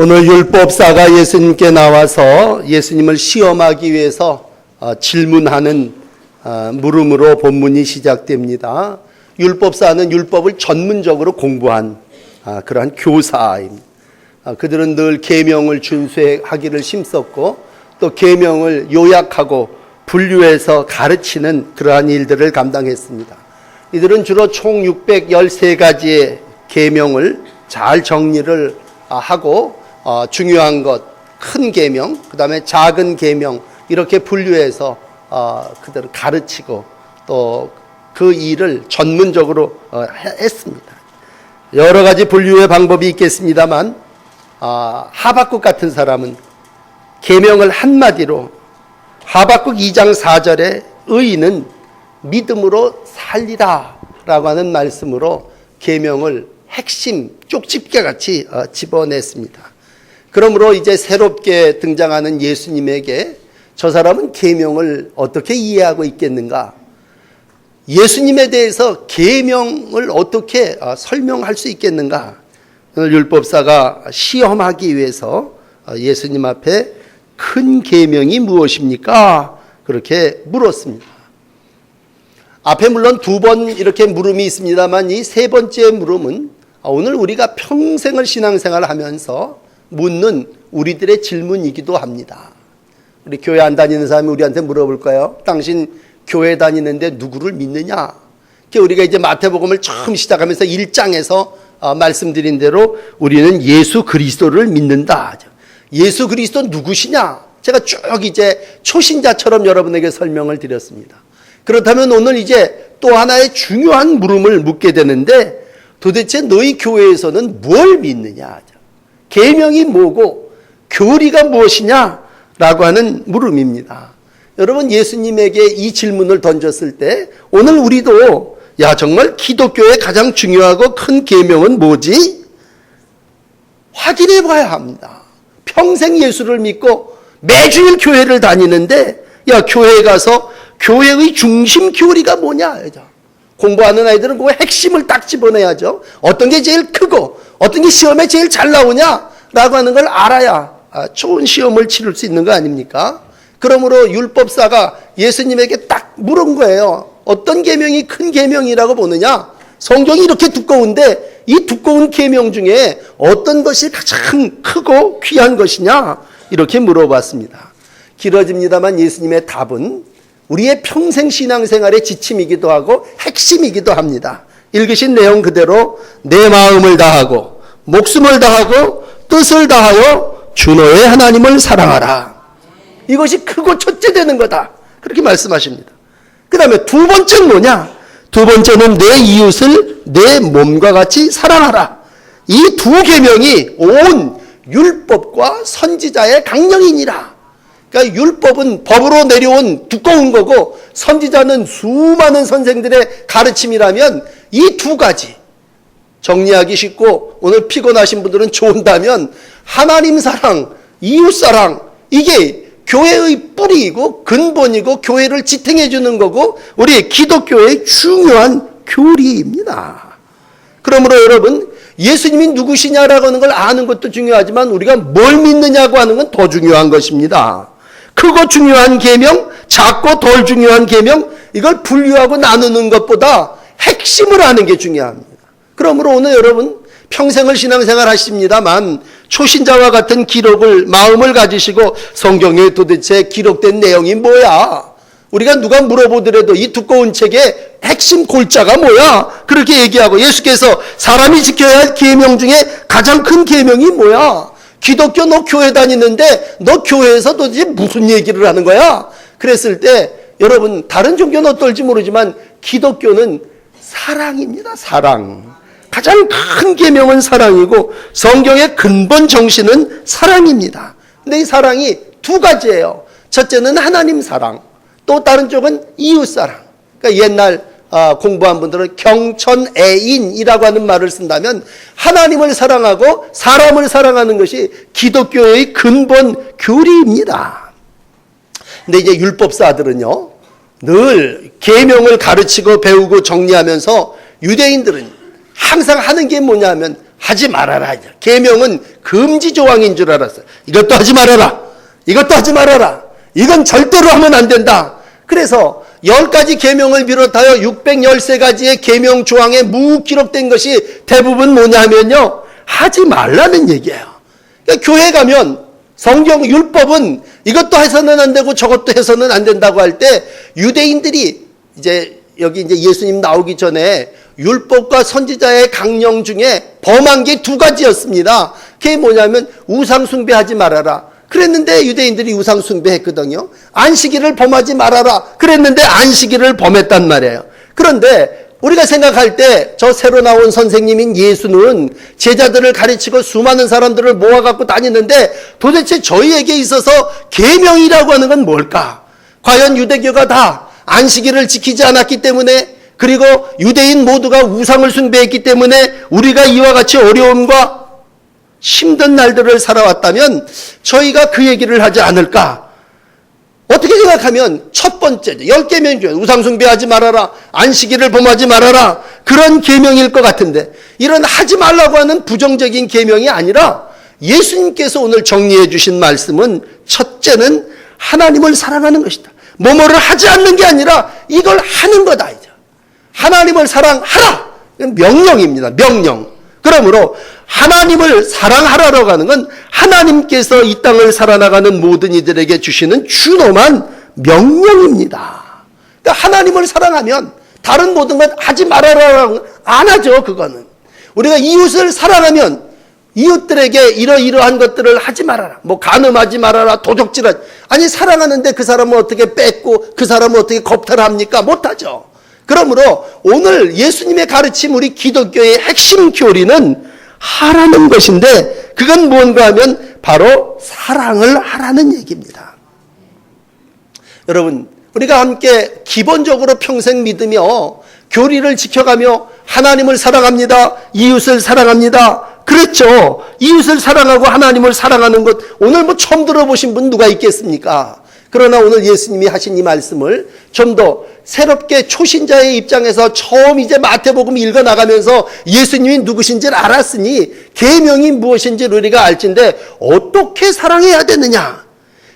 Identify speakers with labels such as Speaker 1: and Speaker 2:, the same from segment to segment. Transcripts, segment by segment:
Speaker 1: 오늘 율법사가 예수님께 나와서 예수님을 시험하기 위해서 질문하는 물음으로 본문이 시작됩니다. 율법사는 율법을 전문적으로 공부한 그러한 교사입니다. 그들은 늘 계명을 준수하기를 힘썼고 또 계명을 요약하고 분류해서 가르치는 그러한 일들을 감당했습니다. 이들은 주로 총 613가지의 계명을 잘 정리를 하고 중요한 것, 큰 계명, 그 다음에 작은 계명 이렇게 분류해서 그들을 가르치고 또 그 일을 전문적으로 했습니다. 여러 가지 분류의 방법이 있겠습니다만 하박국 같은 사람은 계명을 한마디로 하박국 2장 4절에 의인은 믿음으로 살리라 라고 하는 말씀으로 계명을 핵심 쪽집게같이 집어냈습니다. 그러므로 이제 새롭게 등장하는 예수님에게 저 사람은 계명을 어떻게 이해하고 있겠는가? 예수님에 대해서 계명을 어떻게 설명할 수 있겠는가? 오늘 율법사가 시험하기 위해서 예수님 앞에 큰 계명이 무엇입니까? 그렇게 물었습니다. 앞에 물론 두 번 이렇게 물음이 있습니다만 이 세 번째 물음은 오늘 우리가 평생을 신앙생활을 하면서 묻는 우리들의 질문이기도 합니다. 우리 교회 안 다니는 사람이 우리한테 물어볼까요? 당신 교회 다니는데 누구를 믿느냐? 우리가 이제 마태복음을 처음 시작하면서 1장에서 말씀드린 대로 우리는 예수 그리스도를 믿는다. 예수 그리스도 누구시냐? 제가 쭉 이제 초신자처럼 여러분에게 설명을 드렸습니다. 그렇다면 오늘 이제 또 하나의 중요한 물음을 묻게 되는데 도대체 너희 교회에서는 뭘 믿느냐? 계명이 뭐고 교리가 무엇이냐? 라고 하는 물음입니다. 여러분 예수님에게 이 질문을 던졌을 때 오늘 우리도 정말 기독교의 가장 중요하고 큰 계명은 뭐지? 확인해 봐야 합니다. 평생 예수를 믿고 매주일 교회를 다니는데 교회에 가서 교회의 중심 교리가 뭐냐? 공부하는 아이들은 그 핵심을 딱 집어내야죠. 어떤 게 제일 크고 어떤 게 시험에 제일 잘 나오냐라고 하는 걸 알아야 좋은 시험을 치를 수 있는 거 아닙니까? 그러므로 율법사가 예수님에게 딱 물은 거예요. 어떤 계명이 큰 계명이라고 보느냐? 성경이 이렇게 두꺼운데 이 두꺼운 계명 중에 어떤 것이 가장 크고 귀한 것이냐? 이렇게 물어봤습니다. 길어집니다만 예수님의 답은 우리의 평생 신앙생활의 지침이기도 하고 핵심이기도 합니다. 읽으신 내용 그대로 내 마음을 다하고 목숨을 다하고 뜻을 다하여 주 너의 하나님을 사랑하라. 이것이 크고 첫째 되는 거다. 그렇게 말씀하십니다. 그 다음에 두 번째는 뭐냐? 두 번째는 내 이웃을 내 몸과 같이 사랑하라. 이 두 계명이 온 율법과 선지자의 강령이니라. 그러니까 율법은 법으로 내려온 두꺼운 거고 선지자는 수많은 선생들의 가르침이라면 이 두 가지 정리하기 쉽고 오늘 피곤하신 분들은 좋은다면 하나님 사랑, 이웃 사랑 이게 교회의 뿌리이고 근본이고 교회를 지탱해 주는 거고 우리 기독교의 중요한 교리입니다. 그러므로 여러분 예수님이 누구시냐라고 하는 걸 아는 것도 중요하지만 우리가 뭘 믿느냐고 하는 건 더 중요한 것입니다. 크고 중요한 계명, 작고 덜 중요한 계명 이걸 분류하고 나누는 것보다 핵심을 아는 게 중요합니다. 그러므로 오늘 여러분 평생을 신앙생활 하십니다만 초신자와 같은 기록을 마음을 가지시고 성경에 도대체 기록된 내용이 뭐야? 우리가 누가 물어보더라도 이 두꺼운 책의 핵심 골자가 뭐야? 그렇게 얘기하고 예수께서 사람이 지켜야 할 계명 중에 가장 큰 계명이 뭐야? 기독교 너 교회 다니는데 너 교회에서 도대체 무슨 얘기를 하는 거야? 그랬을 때 여러분 다른 종교는 어떨지 모르지만 기독교는 사랑입니다. 사랑. 가장 큰 계명은 사랑이고 성경의 근본 정신은 사랑입니다. 근데 이 사랑이 두 가지예요. 첫째는 하나님 사랑, 또 다른 쪽은 이웃 사랑. 그러니까 옛날 공부한 분들은 경천애인이라고 하는 말을 쓴다면 하나님을 사랑하고 사람을 사랑하는 것이 기독교의 근본 교리입니다. 근데 이제 율법사들은요 늘 계명을 가르치고 배우고 정리하면서 유대인들은 항상 하는 게 뭐냐면 하지 말아라. 계명은 금지 조항인 줄 알았어요. 이것도 하지 말아라. 이것도 하지 말아라. 이건 절대로 하면 안 된다. 그래서 10가지 계명을 비롯하여 613가지의 계명 조항에 기록된 것이 대부분 뭐냐면요, 하지 말라는 얘기예요. 그러니까 교회 가면 성경 율법은 이것도 해서는 안 되고 저것도 해서는 안 된다고 할 때 유대인들이 여기 예수님 나오기 전에 율법과 선지자의 강령 중에 범한 게 2가지였습니다. 그게 뭐냐면 우상 숭배하지 말아라. 그랬는데 유대인들이 우상 숭배했거든요. 안식일을 범하지 말아라. 그랬는데 안식일을 범했단 말이에요. 그런데 우리가 생각할 때 저 새로 나온 선생님인 예수는 제자들을 가르치고 수많은 사람들을 모아갖고 다니는데 도대체 저희에게 있어서 계명이라고 하는 건 뭘까? 과연 유대교가 다 안식일을 지키지 않았기 때문에, 그리고 유대인 모두가 우상을 숭배했기 때문에 우리가 이와 같이 어려움과 힘든 날들을 살아왔다면 저희가 그 얘기를 하지 않을까? 어떻게 생각하면 첫 번째 10계명 중에 우상 숭배하지 말아라, 안식일을 범하지 말아라, 그런 계명일 것 같은데, 이런 하지 말라고 하는 부정적인 계명이 아니라 예수님께서 오늘 정리해 주신 말씀은 첫째는 하나님을 사랑하는 것이다. 뭐뭐를 하지 않는 게 아니라 이걸 하는 거다. 하나님을 사랑하라. 명령입니다. 명령. 그러므로 하나님을 사랑하라라고 하는 건 하나님께서 이 땅을 살아나가는 모든 이들에게 주시는 준엄한 명령입니다. 그러니까 하나님을 사랑하면 다른 모든 것 하지 말아라라고 안 하죠. 그거는 우리가 이웃을 사랑하면 이웃들에게 이러이러한 것들을 하지 말아라. 뭐 간음하지 말아라, 도적질하지. 아니 사랑하는데 그 사람은 어떻게 뺏고 그 사람은 어떻게 겁탈합니까? 못하죠. 그러므로 오늘 예수님의 가르침, 우리 기독교의 핵심 교리는 하라는 것인데, 그건 뭔가 하면 바로 사랑을 하라는 얘기입니다. 여러분, 우리가 함께 기본적으로 평생 믿으며 교리를 지켜가며 하나님을 사랑합니다, 이웃을 사랑합니다. 그렇죠. 이웃을 사랑하고 하나님을 사랑하는 것 오늘 뭐 처음 들어보신 분 누가 있겠습니까? 그러나 오늘 예수님이 하신 이 말씀을 좀 더 새롭게 초신자의 입장에서 처음 이제 마태복음 읽어나가면서 예수님이 누구신지를 알았으니 계명이 무엇인지를 우리가 알진데 어떻게 사랑해야 되느냐?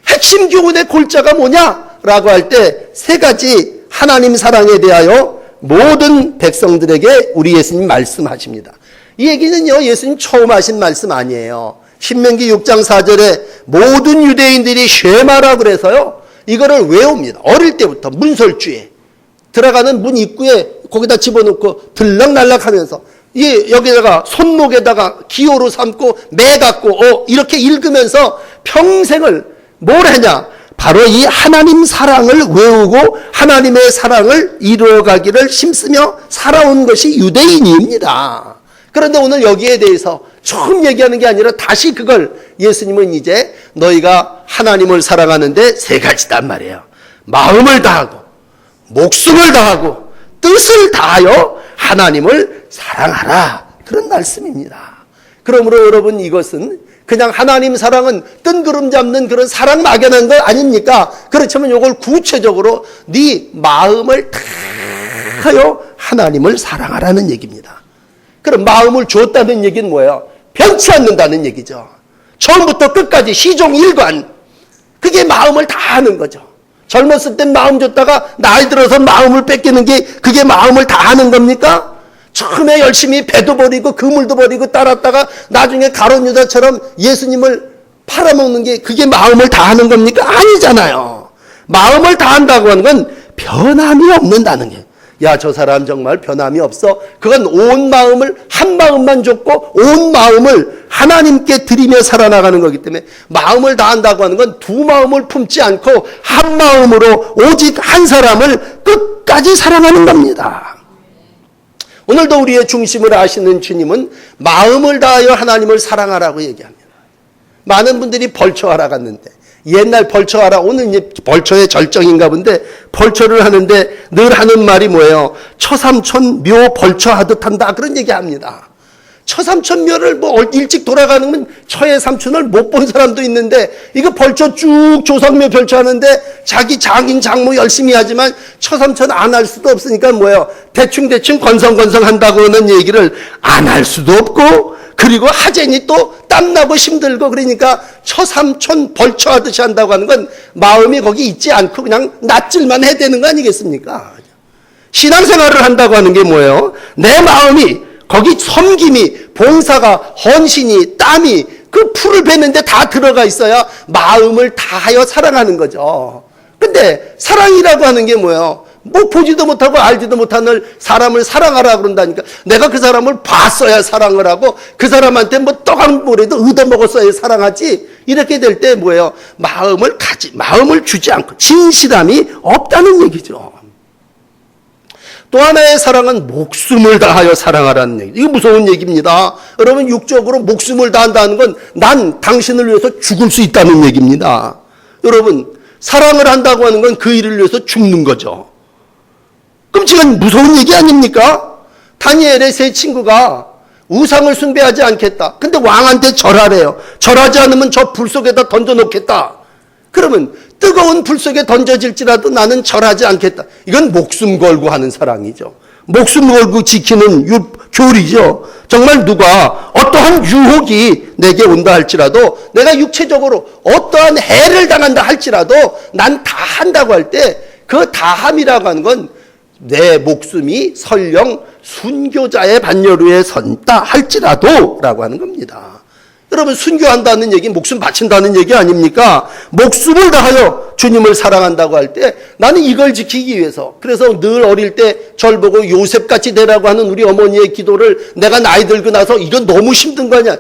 Speaker 1: 핵심 교훈의 골자가 뭐냐라고 할 때 3가지 하나님 사랑에 대하여 모든 백성들에게 우리 예수님 말씀하십니다. 이 얘기는요, 예수님 처음 하신 말씀 아니에요. 신명기 6장 4절에 모든 유대인들이 쉐마라 그래서요, 이거를 외웁니다. 어릴 때부터 문설주에 들어가는 문 입구에 거기다 집어넣고 들락날락 하면서 여기다가 손목에다가 기호로 삼고 매 갖고 이렇게 읽으면서 평생을 뭘 하냐? 바로 이 하나님 사랑을 외우고 하나님의 사랑을 이루어가기를 힘쓰며 살아온 것이 유대인입니다. 그런데 오늘 여기에 대해서 처음 얘기하는 게 아니라 다시 그걸 예수님은 이제 너희가 하나님을 사랑하는데 3가지단 말이에요. 마음을 다하고 목숨을 다하고 뜻을 다하여 하나님을 사랑하라, 그런 말씀입니다. 그러므로 여러분, 이것은 그냥 하나님 사랑은 뜬구름 잡는 그런 사랑 막연한 거 아닙니까? 그렇지만 이걸 구체적으로 네 마음을 다하여 하나님을 사랑하라는 얘기입니다. 그럼 마음을 줬다는 얘기는 뭐예요? 변치 않는다는 얘기죠. 처음부터 끝까지 시종일관, 그게 마음을 다하는 거죠. 젊었을 땐 마음 줬다가 나이 들어서 마음을 뺏기는 게 그게 마음을 다하는 겁니까? 처음에 열심히 배도 버리고 그물도 버리고 따랐다가 나중에 가룟 유다처럼 예수님을 팔아먹는 게 그게 마음을 다하는 겁니까? 아니잖아요. 마음을 다한다고 하는 건 변함이 없는다는 게, 야, 저 사람 정말 변함이 없어. 그건 온 마음을, 한 마음만 줬고 온 마음을 하나님께 드리며 살아나가는 거기 때문에 마음을 다한다고 하는 건 2 마음을 품지 않고 한 마음으로 오직 한 사람을 끝까지 사랑하는 겁니다. 오늘도 우리의 중심을 아시는 주님은 마음을 다하여 하나님을 사랑하라고 얘기합니다. 많은 분들이 벌초하러 갔는데, 옛날 벌초하라, 오늘 이제 벌초의 절정인가 본데 벌초를 하는데 늘 하는 말이 뭐예요? 처삼촌 묘 벌초하듯 한다, 그런 얘기합니다. 처삼촌 묘를 뭐 일찍 돌아가는 처의 삼촌을 못 본 사람도 있는데, 이거 벌초 쭉 조상묘 벌초하는데 자기 장인 장모 열심히 하지만 처삼촌 안 할 수도 없으니까 뭐예요? 대충 건성건성 한다고 하는 얘기를 안 할 수도 없고, 그리고 하쟁이 또 땀나고 힘들고 그러니까 처삼촌 벌초하듯이 한다고 하는 건 마음이 거기 있지 않고 그냥 낯질만 해야 되는 거 아니겠습니까? 신앙생활을 한다고 하는 게 뭐예요? 내 마음이 거기 섬김이, 봉사가, 헌신이, 땀이 그 풀을 베는데 다 들어가 있어야 마음을 다하여 사랑하는 거죠. 근데 사랑이라고 하는 게 뭐예요? 뭐 보지도 못하고 알지도 못하는 사람을 사랑하라 그런다니까. 내가 그 사람을 봤어야 사랑을 하고 그 사람한테 뭐 떡 한 모래도 얻어먹었어야 사랑하지. 이렇게 될 때 뭐예요? 마음을 주지 않고 진실함이 없다는 얘기죠. 또 하나의 사랑은 목숨을 다하여 사랑하라는 얘기. 이거 무서운 얘기입니다. 여러분, 육적으로 목숨을 다한다는 건 난 당신을 위해서 죽을 수 있다는 얘기입니다. 여러분, 사랑을 한다고 하는 건 그 일을 위해서 죽는 거죠. 그럼 지금 무서운 얘기 아닙니까? 다니엘의 세 친구가 우상을 숭배하지 않겠다. 근데 왕한테 절하래요. 절하지 않으면 저 불 속에다 던져놓겠다. 그러면 뜨거운 불 속에 던져질지라도 나는 절하지 않겠다. 이건 목숨 걸고 하는 사랑이죠. 목숨 걸고 지키는 교리죠. 정말 누가 어떠한 유혹이 내게 온다 할지라도, 내가 육체적으로 어떠한 해를 당한다 할지라도 난 다 한다고 할 때 그 다함이라고 하는 건 내 목숨이 설령 순교자의 반열우에 선다 할지라도 라고 하는 겁니다. 여러분, 순교한다는 얘기, 목숨 바친다는 얘기 아닙니까? 목숨을 다하여 주님을 사랑한다고 할 때 나는 이걸 지키기 위해서, 그래서 늘 어릴 때 절 보고 요셉같이 되라고 하는 우리 어머니의 기도를 내가 나이 들고 나서 이건 너무 힘든 거 아니야.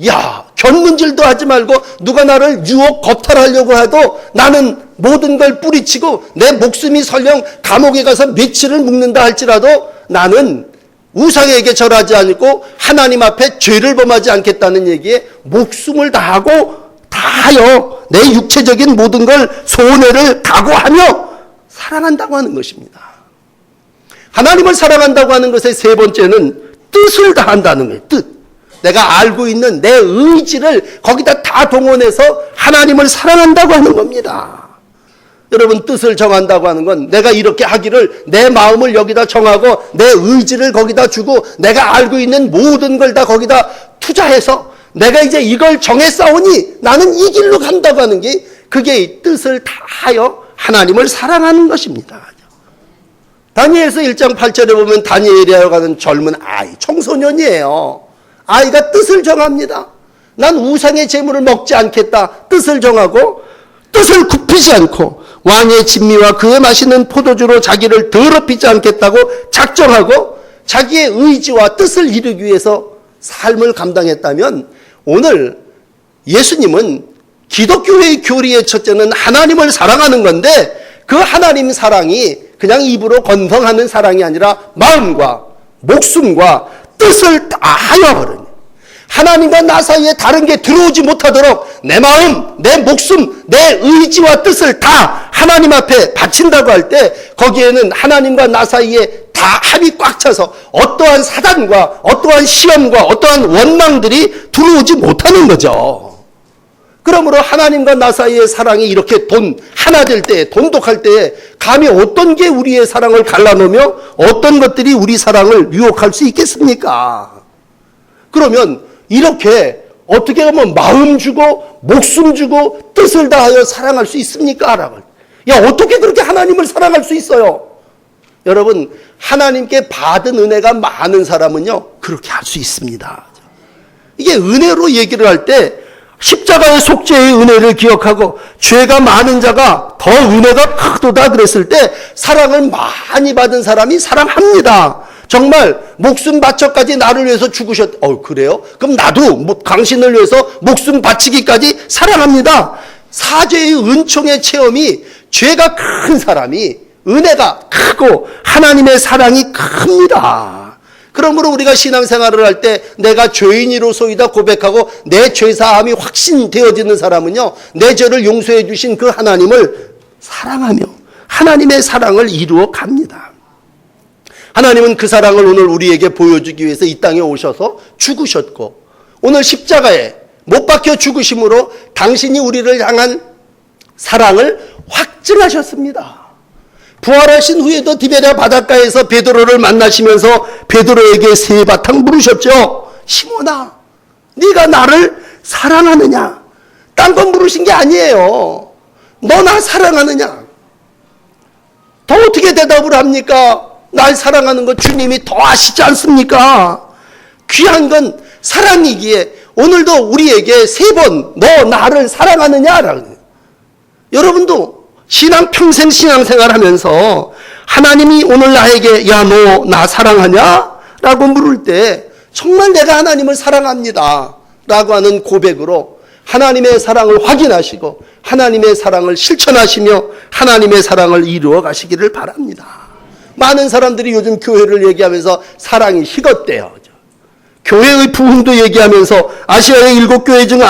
Speaker 1: 야, 견문질도 하지 말고 누가 나를 유혹 겁탈하려고 해도 나는 모든 걸 뿌리치고 내 목숨이 설령 감옥에 가서 며칠을 묵는다 할지라도 나는 우상에게 절하지 않고 하나님 앞에 죄를 범하지 않겠다는 얘기에 목숨을 다하여 내 육체적인 모든 걸 손해를 각오하며 사랑한다고 하는 것입니다. 하나님을 사랑한다고 하는 것의 세 번째는 뜻을 다한다는 거예요. 뜻. 내가 알고 있는 내 의지를 거기다 다 동원해서 하나님을 사랑한다고 하는 겁니다. 여러분, 뜻을 정한다고 하는 건 내가 이렇게 하기를 내 마음을 여기다 정하고 내 의지를 거기다 주고 내가 알고 있는 모든 걸 다 거기다 투자해서 내가 이제 이걸 정했사오니 나는 이 길로 간다고 하는 게, 그게 뜻을 다하여 하나님을 사랑하는 것입니다. 다니엘서 1장 8절에 보면 다니엘이라고 하는 젊은 아이, 청소년이에요. 아이가 뜻을 정합니다. 난 우상의 재물을 먹지 않겠다. 뜻을 정하고 뜻을 굽히지 않고 왕의 진미와 그의 마시는 포도주로 자기를 더럽히지 않겠다고 작정하고 자기의 의지와 뜻을 이루기 위해서 삶을 감당했다면, 오늘 예수님은 기독교의 교리의 첫째는 하나님을 사랑하는 건데, 그 하나님 사랑이 그냥 입으로 건성하는 사랑이 아니라 마음과 목숨과 뜻을 다하여 하나님과 나 사이에 다른 게 들어오지 못하도록 내 마음, 내 목숨, 내 의지와 뜻을 다 하나님 앞에 바친다고 할 때, 거기에는 하나님과 나 사이에 다 합이 꽉 차서 어떠한 사단과 어떠한 시험과 어떠한 원망들이 들어오지 못하는 거죠. 그러므로 하나님과 나 사이의 사랑이 이렇게 하나 될 때, 돈독할 때에 감히 어떤 게 우리의 사랑을 갈라놓으며 어떤 것들이 우리 사랑을 유혹할 수 있겠습니까? 그러면 이렇게 어떻게 하면 마음 주고 목숨 주고 뜻을 다하여 사랑할 수 있습니까? 야, 어떻게 그렇게 하나님을 사랑할 수 있어요? 여러분, 하나님께 받은 은혜가 많은 사람은요, 그렇게 할 수 있습니다. 이게 은혜로 얘기를 할 때 십자가의 속죄의 은혜를 기억하고 죄가 많은 자가 더 은혜가 크도다 그랬을 때 사랑을 많이 받은 사람이 사랑합니다. 정말 목숨 바쳐까지 나를 위해서 그래요? 그럼 나도 당신을 위해서 목숨 바치기까지 사랑합니다. 사죄의 은총의 체험이, 죄가 큰 사람이 은혜가 크고 하나님의 사랑이 큽니다. 그러므로 우리가 신앙생활을 할 때 내가 죄인이로소이다 고백하고 내 죄사함이 확신되어지는 사람은요, 내 죄를 용서해 주신 그 하나님을 사랑하며 하나님의 사랑을 이루어 갑니다. 하나님은 그 사랑을 오늘 우리에게 보여주기 위해서 이 땅에 오셔서 죽으셨고, 오늘 십자가에 못 박혀 죽으심으로 당신이 우리를 향한 사랑을 확증하셨습니다. 부활하신 후에도 디베랴 바닷가에서 베드로를 만나시면서 베드로에게 세 바탕 물으셨죠. 시몬아, 네가 나를 사랑하느냐? 딴 건 물으신 게 아니에요. 너 나 사랑하느냐? 더 어떻게 대답을 합니까? 날 사랑하는 거 주님이 더 아시지 않습니까? 귀한 건 사랑이기에 오늘도 우리에게 3번 너 나를 사랑하느냐라고. 여러분도 평생 신앙생활 하면서 하나님이 오늘 나에게 야, 너 나 사랑하냐? 라고 물을 때 정말 내가 하나님을 사랑합니다 라고 하는 고백으로 하나님의 사랑을 확인하시고 하나님의 사랑을 실천하시며 하나님의 사랑을 이루어 가시기를 바랍니다. 많은 사람들이 요즘 교회를 얘기하면서 사랑이 식었대요. 교회의 부흥도 얘기하면서 아시아의 7교회 중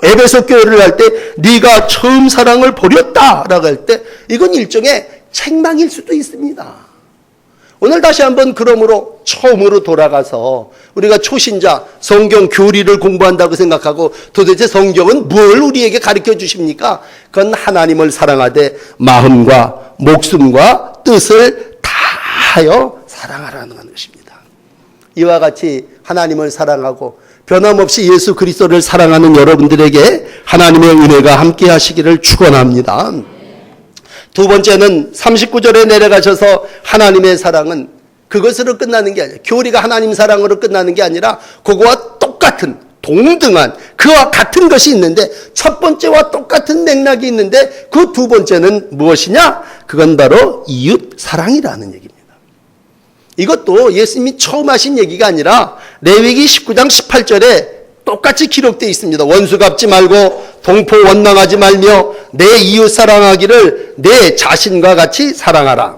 Speaker 1: 에베소 교회를 할 때 네가 처음 사랑을 버렸다라고 할 때 이건 일종의 책망일 수도 있습니다. 오늘 다시 한번 그러므로 처음으로 돌아가서 우리가 초신자 성경 교리를 공부한다고 생각하고 도대체 성경은 뭘 우리에게 가르쳐 주십니까? 그건 하나님을 사랑하되 마음과 목숨과 뜻을 다하여 사랑하라는 것입니다. 이와 같이 하나님을 사랑하고 변함없이 예수 그리스도를 사랑하는 여러분들에게 하나님의 은혜가 함께 하시기를 축원합니다. 두 번째는 39절에 내려가셔서 하나님의 사랑은 그것으로 끝나는 게 아니라 교리가 하나님 사랑으로 끝나는 게 아니라 그거와 똑같은 동등한 그와 같은 것이 있는데 첫 번째와 똑같은 맥락이 있는데 그 두 번째는 무엇이냐? 그건 바로 이웃 사랑이라는 얘기입니다. 이것도 예수님이 처음 하신 얘기가 아니라 레위기 19장 18절에 똑같이 기록되어 있습니다. 원수 갚지 말고 동포 원망하지 말며 내 이웃 사랑하기를 내 자신과 같이 사랑하라.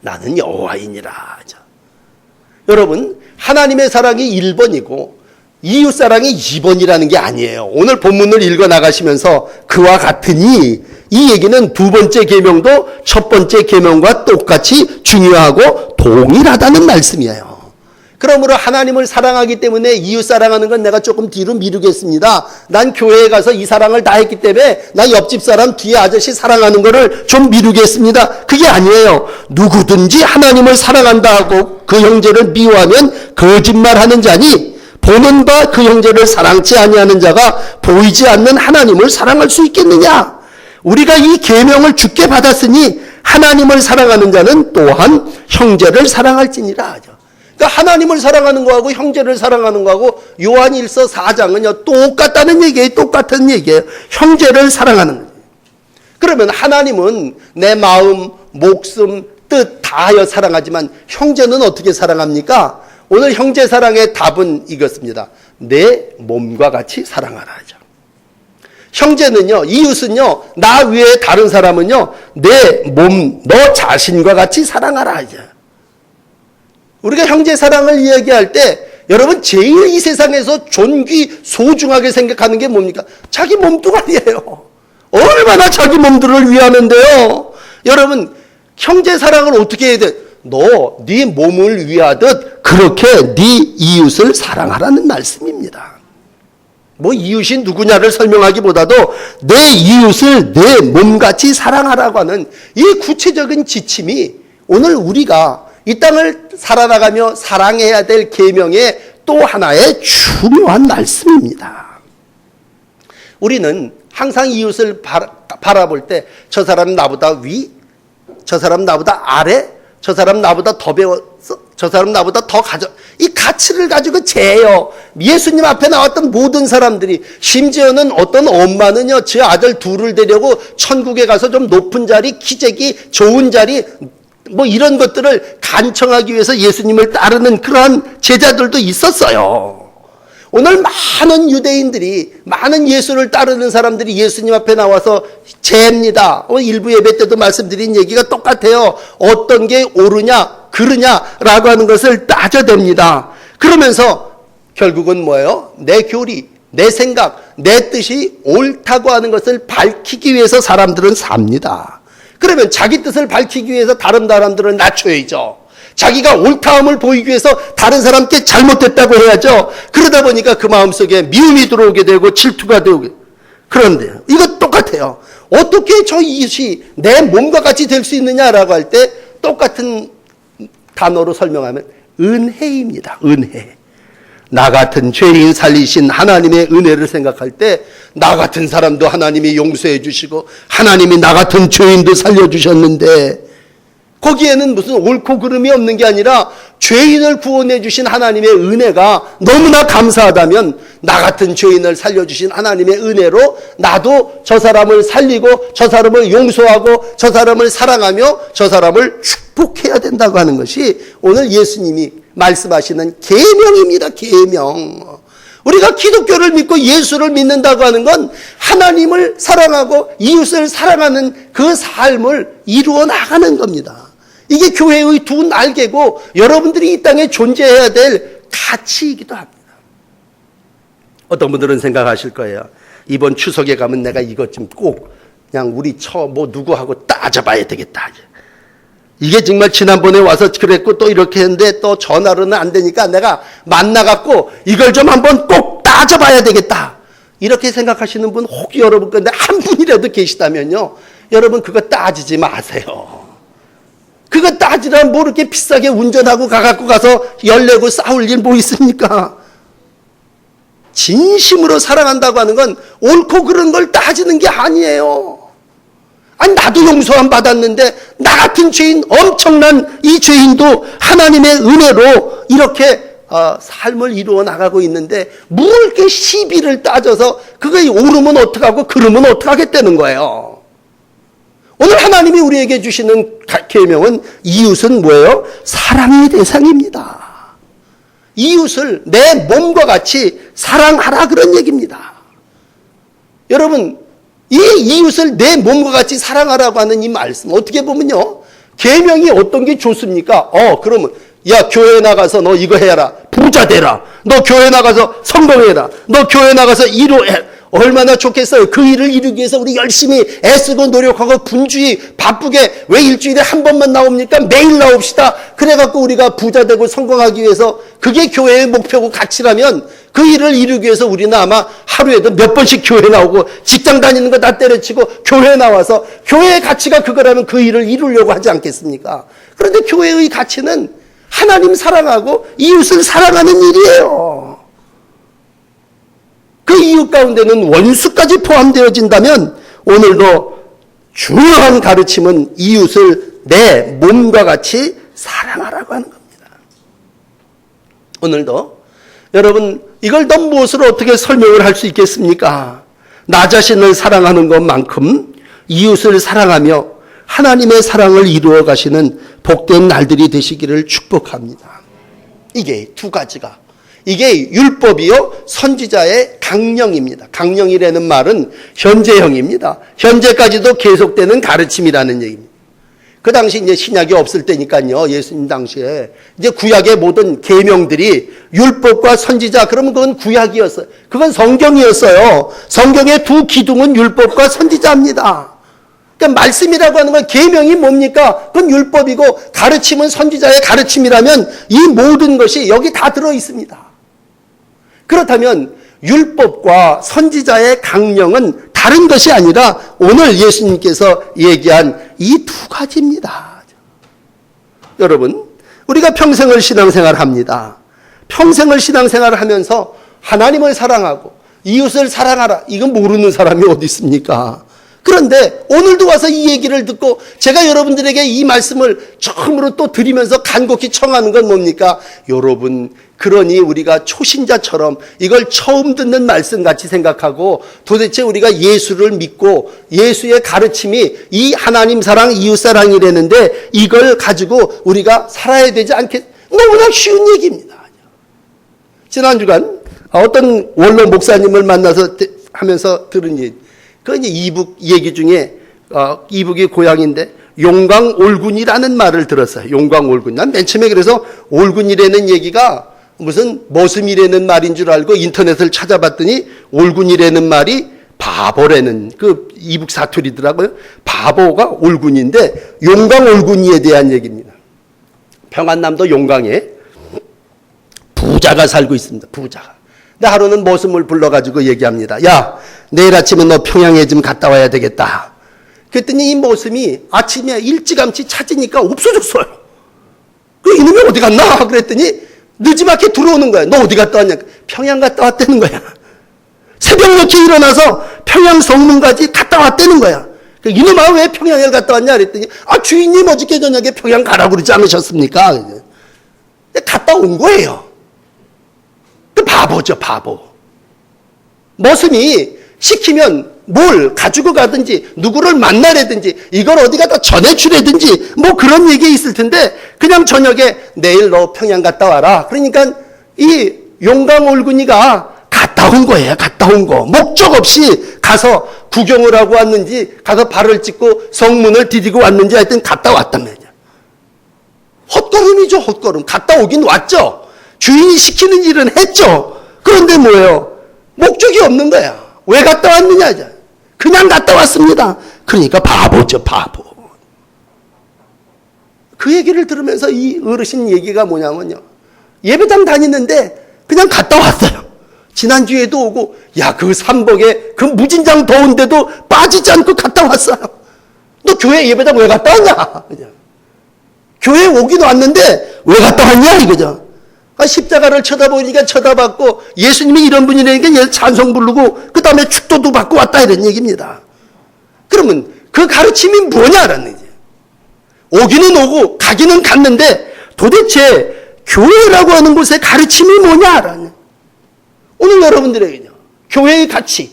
Speaker 1: 나는 여호와이니라. 여러분, 하나님의 사랑이 1번이고 이웃 사랑이 2번이라는 게 아니에요. 오늘 본문을 읽어 나가시면서 그와 같으니 이 얘기는 두 번째 계명도 첫 번째 계명과 똑같이 중요하고 동일하다는 말씀이에요. 그러므로 하나님을 사랑하기 때문에 이웃 사랑하는 건 내가 조금 뒤로 미루겠습니다. 난 교회에 가서 이 사랑을 다 했기 때문에 나 옆집 사람 뒤에 아저씨 사랑하는 거를 좀 미루겠습니다. 그게 아니에요. 누구든지 하나님을 사랑한다 하고 그 형제를 미워하면 거짓말하는 자니 보는 바 그 형제를 사랑치 아니하는 자가 보이지 않는 하나님을 사랑할 수 있겠느냐? 우리가 이 계명을 주께 받았으니 하나님을 사랑하는 자는 또한 형제를 사랑할지니라 하죠. 그러니까 하나님을 사랑하는 거하고 형제를 사랑하는 거하고 요한일서 4장은요 똑같다는 얘기예요. 똑같은 얘기예요. 형제를 사랑하는 거예요. 그러면 하나님은 내 마음, 목숨, 뜻 다하여 사랑하지만 형제는 어떻게 사랑합니까? 오늘 형제 사랑의 답은 이것입니다. 내 몸과 같이 사랑하라 하죠. 형제는요, 이웃은요, 나 외에 다른 사람은요, 내 몸, 너 자신과 같이 사랑하라 하죠. 우리가 형제 사랑을 이야기할 때 여러분 제일 이 세상에서 존귀 소중하게 생각하는 게 뭡니까? 자기 몸뚱아리예요. 얼마나 자기 몸들을 위하는데요. 여러분 형제 사랑을 어떻게 해야 돼? 너 네 몸을 위하듯 그렇게 네 이웃을 사랑하라는 말씀입니다. 뭐 이웃이 누구냐를 설명하기보다도 내 이웃을 내 몸같이 사랑하라고 하는 이 구체적인 지침이 오늘 우리가 이 땅을 살아나가며 사랑해야 될 계명의 또 하나의 중요한 말씀입니다. 우리는 항상 이웃을 바라볼 때 저 사람 나보다 위, 저 사람 나보다 아래, 저 사람 나보다 더 배웠어, 저 사람 나보다 더 이 가치를 가지고 재요. 예수님 앞에 나왔던 모든 사람들이, 심지어는 어떤 엄마는요, 제 아들 둘을 데려고 천국에 가서 좀 높은 자리, 기재기 좋은 자리, 뭐 이런 것들을 간청하기 위해서 예수님을 따르는 그러한 제자들도 있었어요. 오늘 많은 유대인들이, 많은 예수를 따르는 사람들이 예수님 앞에 나와서 재입니다. 일부 예배 때도 말씀드린 얘기가 똑같아요. 어떤 게 옳으냐 그르냐라고 하는 것을 따져댑니다. 그러면서 결국은 뭐예요? 내 교리, 내 생각, 내 뜻이 옳다고 하는 것을 밝히기 위해서 사람들은 삽니다. 그러면 자기 뜻을 밝히기 위해서 다른 사람들을 낮춰야죠. 자기가 옳다함을 보이기 위해서 다른 사람께 잘못됐다고 해야죠. 그러다 보니까 그 마음속에 미움이 들어오게 되고 질투가 되고. 그런데 이거 똑같아요. 어떻게 저 이웃이 내 몸과 같이 될 수 있느냐라고 할 때 똑같은 단어로 설명하면 은혜입니다. 은혜. 나 같은 죄인 살리신 하나님의 은혜를 생각할 때 나 같은 사람도 하나님이 용서해 주시고 하나님이 나 같은 죄인도 살려주셨는데 거기에는 무슨 옳고 그름이 없는 게 아니라 죄인을 구원해 주신 하나님의 은혜가 너무나 감사하다면 나 같은 죄인을 살려주신 하나님의 은혜로 나도 저 사람을 살리고 저 사람을 용서하고 저 사람을 사랑하며 저 사람을 축복해야 된다고 하는 것이 오늘 예수님이 말씀하시는 계명입니다. 계명. 우리가 기독교를 믿고 예수를 믿는다고 하는 건 하나님을 사랑하고 이웃을 사랑하는 그 삶을 이루어 나가는 겁니다. 이게 교회의 두 날개고 여러분들이 이 땅에 존재해야 될 가치이기도 합니다. 어떤 분들은 생각하실 거예요. 이번 추석에 가면 내가 이것 좀 꼭 그냥 우리 누구하고 따져봐야 되겠다. 이게 정말 지난번에 와서 그랬고 또 이렇게 했는데 또 전화로는 안 되니까 내가 만나갖고 이걸 좀 한번 꼭 따져봐야 되겠다. 이렇게 생각하시는 분 혹 여러분 건데 한 분이라도 계시다면요. 여러분 그거 따지지 마세요. 그거 따지려면 뭐 이렇게 비싸게 운전하고 가갖고 가서 열내고 싸울 일 뭐 있습니까? 진심으로 사랑한다고 하는 건 옳고 그른 걸 따지는 게 아니에요. 아니 나도 용서함 받았는데 나 같은 죄인 엄청난 이 죄인도 하나님의 은혜로 이렇게 삶을 이루어 나가고 있는데 뭘 이렇게 시비를 따져서 그게 옳으면 어떡하고 그르면 어떡하겠다는 거예요. 오늘 하나님이 우리에게 주시는 계명은 이웃은 뭐예요? 사랑의 대상입니다. 이웃을 내 몸과 같이 사랑하라 그런 얘기입니다. 여러분 이 이웃을 내 몸과 같이 사랑하라고 하는 이 말씀 어떻게 보면요. 계명이 어떤 게 좋습니까? 그러면 야 교회 나가서 너 이거 해라. 부자 되라. 너 교회 나가서 성공해라. 너 교회 나가서 이루해. 얼마나 좋겠어요. 그 일을 이루기 위해서 우리 열심히 애쓰고 노력하고 분주히 바쁘게 왜 일주일에 한 번만 나옵니까? 매일 나옵시다. 그래갖고 우리가 부자 되고 성공하기 위해서 그게 교회의 목표고 가치라면 그 일을 이루기 위해서 우리는 아마 하루에도 몇 번씩 교회 나오고 직장 다니는 거 다 때려치고 교회 나와서 교회의 가치가 그거라면 그 일을 이루려고 하지 않겠습니까? 그런데 교회의 가치는 하나님 사랑하고 이웃을 사랑하는 일이에요. 그 이유 가운데는 원수까지 포함되어진다면 오늘도 중요한 가르침은 이웃을 내 몸과 같이 사랑하라고 하는 겁니다. 오늘도 여러분 이걸 더 무엇으로 어떻게 설명을 할 수 있겠습니까? 나 자신을 사랑하는 것만큼 이웃을 사랑하며 하나님의 사랑을 이루어 가시는 복된 날들이 되시기를 축복합니다. 이게 두 가지가 이게 율법이요 선지자의 강령입니다. 강령이라는 말은 현재형입니다. 현재까지도 계속되는 가르침이라는 얘기입니다. 그 당시 이제 신약이 없을 때니까요. 예수님 당시에 이제 구약의 모든 계명들이 율법과 선지자 그러면 그건 구약이었어요. 그건 성경이었어요. 성경의 두 기둥은 율법과 선지자입니다. 그러니까 말씀이라고 하는 건 계명이 뭡니까? 그건 율법이고 가르침은 선지자의 가르침이라면 이 모든 것이 여기 다 들어 있습니다. 그렇다면 율법과 선지자의 강령은 다른 것이 아니라 오늘 예수님께서 얘기한 이 두 가지입니다. 여러분, 우리가 평생을 신앙생활 합니다. 평생을 신앙생활을 하면서 하나님을 사랑하고 이웃을 사랑하라. 이건 모르는 사람이 어디 있습니까? 그런데 오늘도 와서 이 얘기를 듣고 제가 여러분들에게 이 말씀을 처음으로 또 드리면서 간곡히 청하는 건 뭡니까? 여러분, 그러니 우리가 초신자처럼 이걸 처음 듣는 말씀 같이 생각하고 도대체 우리가 예수를 믿고 예수의 가르침이 이 하나님 사랑, 이웃 사랑이라는데 이걸 가지고 우리가 살아야 되지 않겠? 너무나 쉬운 얘기입니다. 지난 주간 어떤 원로 목사님을 만나서 하면서 들은 얘기. 그 이제 이북 얘기 중에 이북이 고향인데 용광올군이라는 말을 들었어요. 용광올군. 난 맨 처음에 그래서 올군이라는 얘기가 무슨 머슴이라는 말인 줄 알고 인터넷을 찾아봤더니 올군이라는 말이 바보라는 그 이북 사투리더라고요. 바보가 올군인데 용광올군이에 대한 얘기입니다. 평안남도 용광에 부자가 살고 있습니다. 부자가. 근데 하루는 머슴을 불러가지고 얘기합니다. 야, 내일 아침에 너 평양에 좀 갔다 와야 되겠다. 그랬더니 이 머슴이 아침에 일찌감치 찾으니까 없어졌어요. 그 이놈이 어디 갔나? 그랬더니 늦지막히 들어오는 거야. 너 어디 갔다 왔냐? 평양 갔다 왔다는 거야. 새벽녘에 일어나서 평양 성문까지 갔다 왔다는 거야. 이놈아 왜 평양에 갔다 왔냐 그랬더니 주인님 어저께 저녁에 평양 가라고 그러지 않으셨습니까? 갔다 온 거예요. 바보죠, 바보. 머슴이 시키면 뭘 가지고 가든지 누구를 만나라든지 이걸 어디 갖다 전해주라든지 뭐 그런 얘기 있을 텐데 그냥 저녁에 내일 너 평양 갔다 와라. 그러니까 이 용강 올군이가 갔다 온 거예요. 갔다 온 거. 목적 없이 가서 구경을 하고 왔는지 가서 발을 찍고 성문을 디디고 왔는지 하여튼 갔다 왔단 말이야. 헛걸음이죠, 헛걸음. 갔다 오긴 왔죠. 주인이 시키는 일은 했죠. 그런데 뭐예요? 목적이 없는 거야. 왜 갔다 왔느냐? 그냥 갔다 왔습니다. 그러니까 바보죠, 바보. 그 얘기를 들으면서 이 어르신 얘기가 뭐냐면요. 예배당 다니는데 그냥 갔다 왔어요. 지난주에도 오고, 그 삼복에 그 무진장 더운데도 빠지지 않고 갔다 왔어요. 너 교회 예배당 왜 갔다 왔냐? 그냥. 교회 오긴 왔는데 왜 갔다 왔냐? 이거죠. 십자가를 쳐다보니까 쳐다봤고 예수님이 이런 분이라니까 찬송 부르고 그 다음에 축도도 받고 왔다 이런 얘기입니다. 그러면 그 가르침이 뭐냐라는 얘기예요. 오기는 오고 가기는 갔는데 도대체 교회라고 하는 곳의 가르침이 뭐냐라는. 오늘 여러분들에게요. 교회의 가치,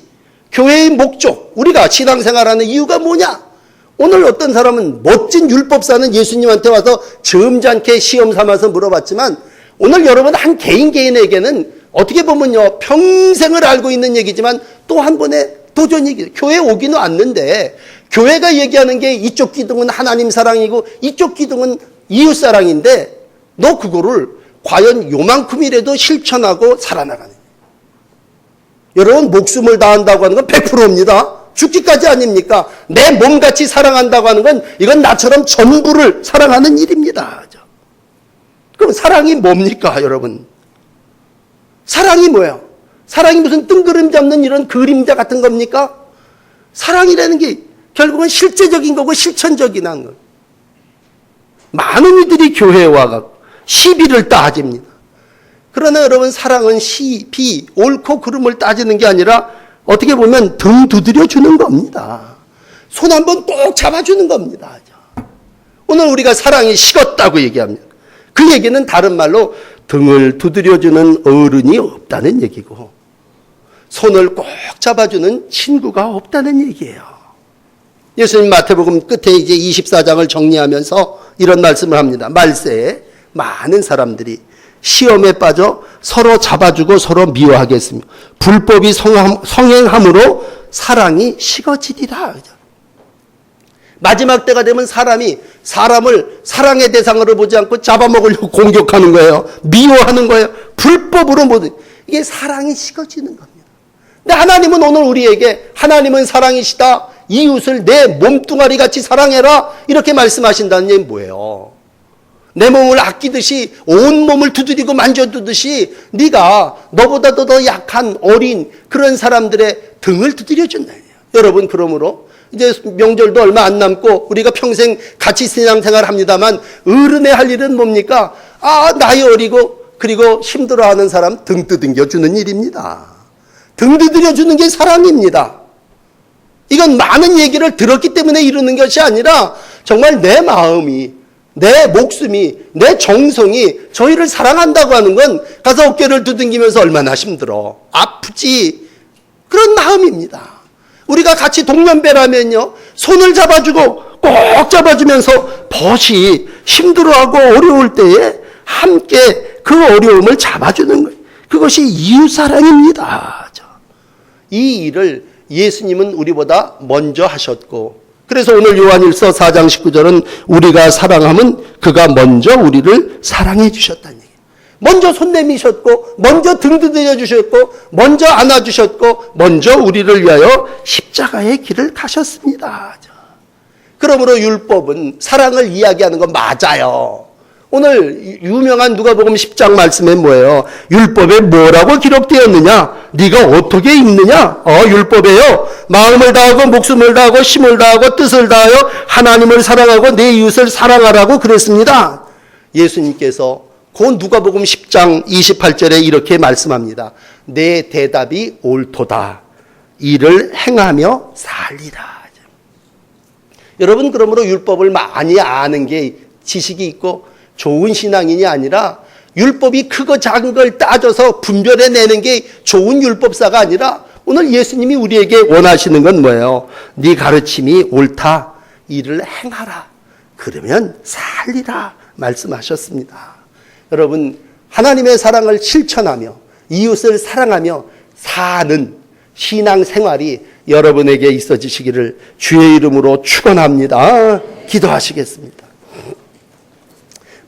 Speaker 1: 교회의 목적, 우리가 신앙생활하는 이유가 뭐냐? 오늘 어떤 사람은 멋진 율법사는 예수님한테 와서 점잖게 시험 삼아서 물어봤지만 오늘 여러분 한 개인에게는 어떻게 보면요 평생을 알고 있는 얘기지만 또 한 번에 도전 얘기. 교회 오기는 왔는데 교회가 얘기하는 게 이쪽 기둥은 하나님 사랑이고 이쪽 기둥은 이웃 사랑인데 너 그거를 과연 요만큼이라도 실천하고 살아나가는. 여러분 목숨을 다한다고 하는 건 100%입니다. 죽기까지 아닙니까? 내 몸같이 사랑한다고 하는 건 이건 나처럼 전부를 사랑하는 일입니다. 그럼 사랑이 뭡니까, 여러분? 사랑이 뭐예요? 사랑이 무슨 뜬구름 잡는 이런 그림자 같은 겁니까? 사랑이라는 게 결국은 실제적인 거고 실천적인 거. 많은 이들이 교회에 와서 시비를 따집니다. 그러나 여러분 사랑은 시비, 옳고 그름을 따지는 게 아니라 어떻게 보면 등 두드려 주는 겁니다. 손 한번 꼭 잡아주는 겁니다. 오늘 우리가 사랑이 식었다고 얘기합니다. 그 얘기는 다른 말로 등을 두드려주는 어른이 없다는 얘기고 손을 꼭 잡아주는 친구가 없다는 얘기예요. 예수님 마태복음 끝에 이제 24장을 정리하면서 이런 말씀을 합니다. 말세에 많은 사람들이 시험에 빠져 서로 잡아주고 서로 미워하겠으며 불법이 성행함으로 사랑이 식어지리라. 마지막 때가 되면 사람이 사람을 사랑의 대상으로 보지 않고 잡아먹으려고 공격하는 거예요. 미워하는 거예요. 불법으로 모든 이게 사랑이 식어지는 겁니다. 근데 하나님은 오늘 우리에게 하나님은 사랑이시다. 이웃을 내 몸뚱아리 같이 사랑해라. 이렇게 말씀하신다는 얘기는 뭐예요? 내 몸을 아끼듯이 온 몸을 두드리고 만져두듯이 네가 너보다도 더 약한 어린 그런 사람들의 등을 두드려준다. 여러분 그러므로 이제 명절도 얼마 안 남고 우리가 평생 같이 신앙생활 합니다만 어른의 할 일은 뭡니까? 나이 어리고 그리고 힘들어하는 사람 등 두들겨주는 일입니다. 등 두드려주는 게 사랑입니다. 이건 많은 얘기를 들었기 때문에 이루는 것이 아니라 정말 내 마음이 내 목숨이 내 정성이 저희를 사랑한다고 하는 건 가서 어깨를 두들기면서 얼마나 힘들어 아프지 그런 마음입니다. 우리가 같이 동년배라면요 손을 잡아주고 꼭 잡아주면서 벗이 힘들어하고 어려울 때에 함께 그 어려움을 잡아주는 거예요. 그것이 이웃사랑입니다. 이 일을 예수님은 우리보다 먼저 하셨고 그래서 오늘 요한일서 4장 19절은 우리가 사랑하면 그가 먼저 우리를 사랑해 주셨다는 얘기예요. 먼저 손 내미셨고 먼저 등 두드려 주셨고 먼저 안아주셨고 먼저 우리를 위하여 십자가의 길을 가셨습니다. 그러므로 율법은 사랑을 이야기하는 건 맞아요. 오늘 유명한 누가복음 10장 말씀에 뭐예요? 율법에 뭐라고 기록되었느냐? 네가 어떻게 읽느냐? 율법에요. 마음을 다하고 목숨을 다하고 힘을 다하고 뜻을 다하여 하나님을 사랑하고 내 이웃을 사랑하라고 그랬습니다. 예수님께서 그건 누가복음 10장 28절에 이렇게 말씀합니다. 내 대답이 옳도다. 이를 행하며 살리라. 여러분, 그러므로 율법을 많이 아는 게 지식이 있고 좋은 신앙인이 아니라, 율법이 크고 작은 걸 따져서 분별해내는 게 좋은 율법사가 아니라, 오늘 예수님이 우리에게 원하시는 건 뭐예요? 네 가르침이 옳다. 이를 행하라. 그러면 살리라 말씀하셨습니다. 여러분, 하나님의 사랑을 실천하며 이웃을 사랑하며 사는 신앙생활이 여러분에게 있어지시기를 주의 이름으로 축원합니다. 기도하시겠습니다.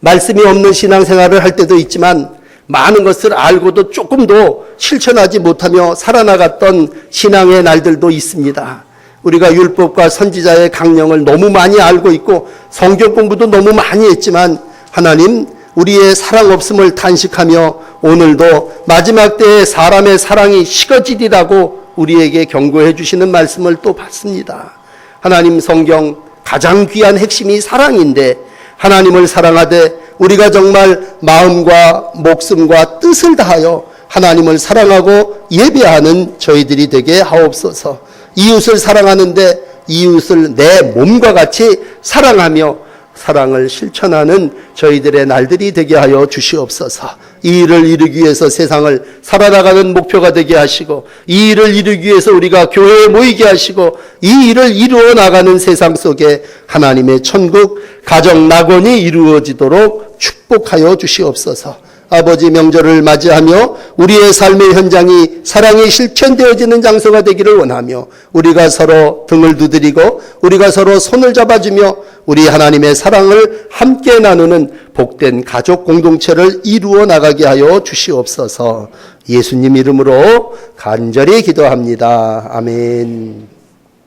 Speaker 1: 말씀이 없는 신앙생활을 할 때도 있지만, 많은 것을 알고도 조금도 실천하지 못하며 살아나갔던 신앙의 날들도 있습니다. 우리가 율법과 선지자의 강령을 너무 많이 알고 있고 성경 공부도 너무 많이 했지만, 하나님 우리의 사랑 없음을 탄식하며 오늘도 마지막 때에 사람의 사랑이 식어지리라고 우리에게 경고해 주시는 말씀을 또 받습니다. 하나님, 성경 가장 귀한 핵심이 사랑인데, 하나님을 사랑하되 우리가 정말 마음과 목숨과 뜻을 다하여 하나님을 사랑하고 예배하는 저희들이 되게 하옵소서. 이웃을 사랑하는데 이웃을 내 몸과 같이 사랑하며 사랑을 실천하는 저희들의 날들이 되게 하여 주시옵소서. 이 일을 이루기 위해서 세상을 살아나가는 목표가 되게 하시고, 이 일을 이루기 위해서 우리가 교회에 모이게 하시고, 이 일을 이루어 나가는 세상 속에 하나님의 천국 가정 낙원이 이루어지도록 축복하여 주시옵소서. 아버지, 명절을 맞이하며 우리의 삶의 현장이 사랑이 실천되어지는 장소가 되기를 원하며, 우리가 서로 등을 두드리고 우리가 서로 손을 잡아주며 우리 하나님의 사랑을 함께 나누는 복된 가족 공동체를 이루어 나가게 하여 주시옵소서. 예수님 이름으로 간절히 기도합니다. 아멘.